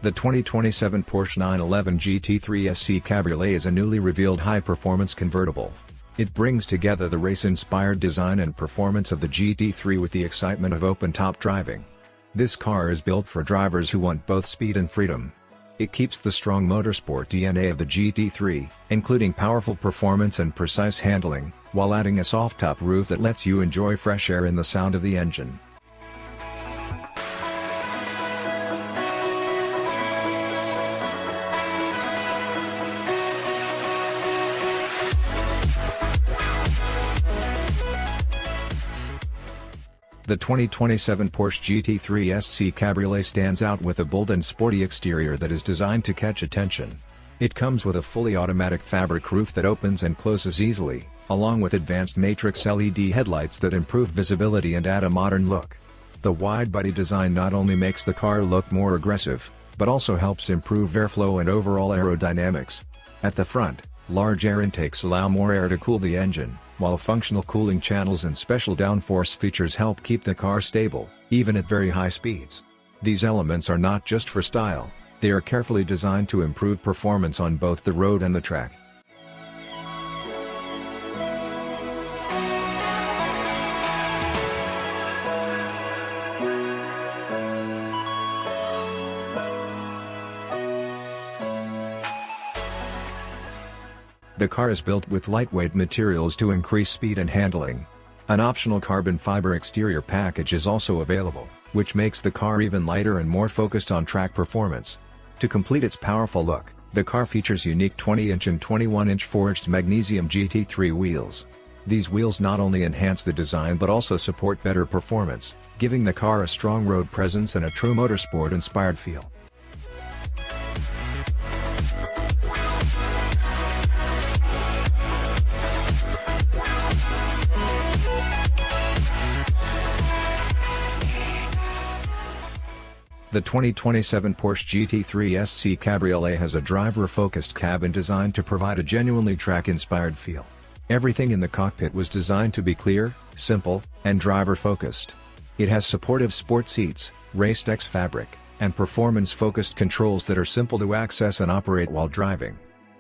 The 2027 Porsche 911 GT3 SC Cabriolet is a newly revealed high-performance convertible. It brings together the race-inspired design and performance of the GT3 with the excitement of open-top driving. This car is built for drivers who want both speed and freedom. It keeps the strong motorsport DNA of the GT3, including powerful performance and precise handling, while adding a soft-top roof that lets you enjoy fresh air and the sound of the engine. The 2027 Porsche GT3 SC Cabriolet stands out with a bold and sporty exterior that is designed to catch attention. It comes with a fully automatic fabric roof that opens and closes easily, along with advanced matrix LED headlights that improve visibility and add a modern look. The wide-body design not only makes the car look more aggressive, but also helps improve airflow and overall aerodynamics. At the front, large air intakes allow more air to cool the engine, while functional cooling channels and special downforce features help keep the car stable, even at very high speeds. These elements are not just for style, they are carefully designed to improve performance on both the road and the track. The car is built with lightweight materials to increase speed and handling. An optional carbon fiber exterior package is also available, which makes the car even lighter and more focused on track performance. To complete its powerful look, the car features unique 20-inch and 21-inch forged magnesium GT3 wheels. These wheels not only enhance the design but also support better performance, giving the car a strong road presence and a true motorsport-inspired feel. The 2027 Porsche GT3 SC Cabriolet has a driver-focused cabin designed to provide a genuinely track-inspired feel. Everything in the cockpit was designed to be clear, simple, and driver-focused. It has supportive sport seats, race-X fabric, and performance-focused controls that are simple to access and operate while driving.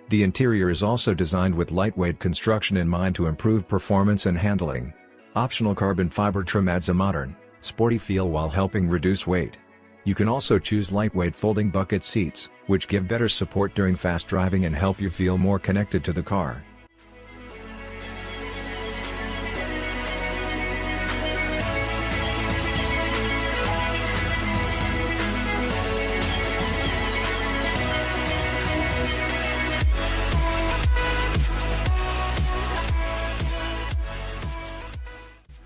The interior is also designed with lightweight construction in mind to improve performance and handling. Optional carbon fiber trim adds a modern, sporty feel while helping reduce weight. You can also choose lightweight folding bucket seats, which give better support during fast driving and help you feel more connected to the car.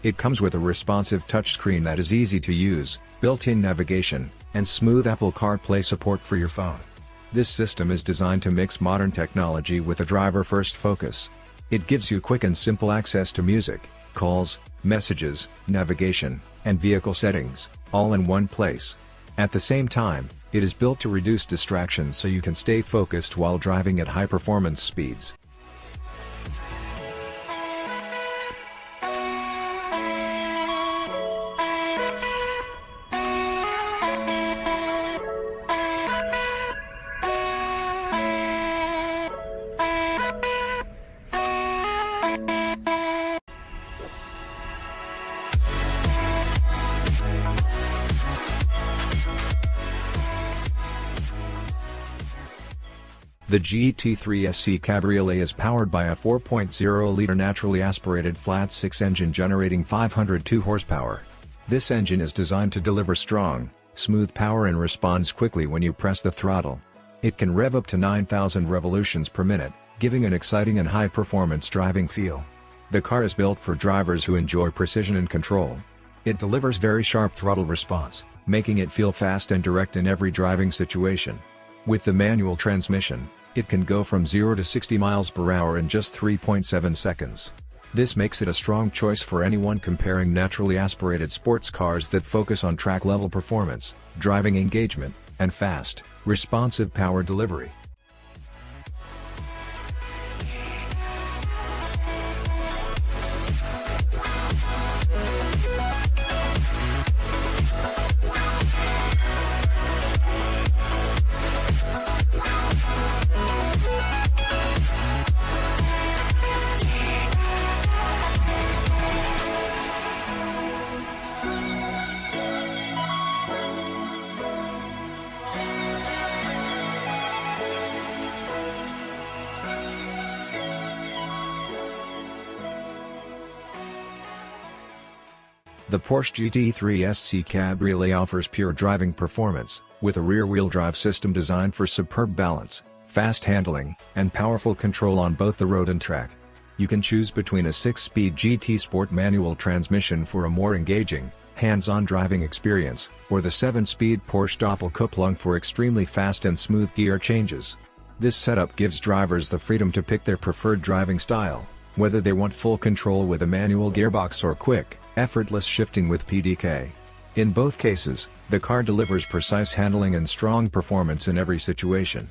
It comes with a responsive touchscreen that is easy to use, built-in navigation, and smooth Apple CarPlay support for your phone. This system is designed to mix modern technology with a driver-first focus. It gives you quick and simple access to music, calls, messages, navigation, and vehicle settings, all in one place. At the same time, it is built to reduce distractions so you can stay focused while driving at high-performance speeds. The GT3 SC Cabriolet is powered by a 4.0-liter naturally aspirated flat-six engine generating 502 horsepower. This engine is designed to deliver strong, smooth power and responds quickly when you press the throttle. It can rev up to 9,000 revolutions per minute, giving an exciting and high-performance driving feel. The car is built for drivers who enjoy precision and control. It delivers very sharp throttle response, making it feel fast and direct in every driving situation. With the manual transmission, it can go from 0 to 60 miles per hour in just 3.7 seconds. This makes it a strong choice for anyone comparing naturally aspirated sports cars that focus on track-level performance, driving engagement, and fast, responsive power delivery. The Porsche GT3 SC Cabriolet offers pure driving performance, with a rear-wheel drive system designed for superb balance, fast handling, and powerful control on both the road and track. You can choose between a 6-speed GT Sport manual transmission for a more engaging, hands-on driving experience, or the 7-speed Porsche Doppelkupplung for extremely fast and smooth gear changes. This setup gives drivers the freedom to pick their preferred driving style, whether they want full control with a manual gearbox or quick, effortless shifting with PDK. In both cases, the car delivers precise handling and strong performance in every situation.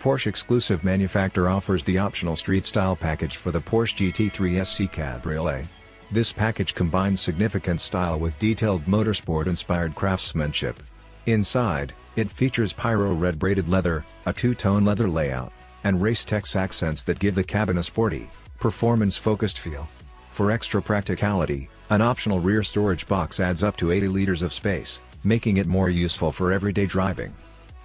Porsche exclusive manufacturer offers the optional street style package for the Porsche GT3 SC Cabriolet. This package combines significant style with detailed motorsport-inspired craftsmanship. Inside, it features pyro red braided leather, a two-tone leather layout, and Race-Tex accents that give the cabin a sporty, performance-focused feel. For extra practicality, an optional rear storage box adds up to 80 liters of space, making it more useful for everyday driving.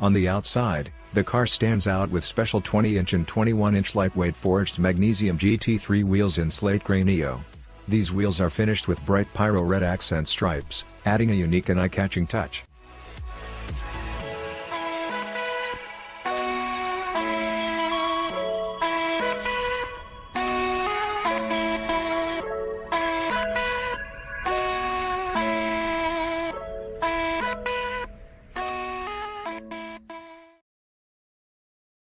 On the outside, the car stands out with special 20-inch and 21-inch lightweight forged magnesium GT3 wheels in slate gray neo. These wheels are finished with bright pyro red accent stripes, adding a unique and eye-catching touch.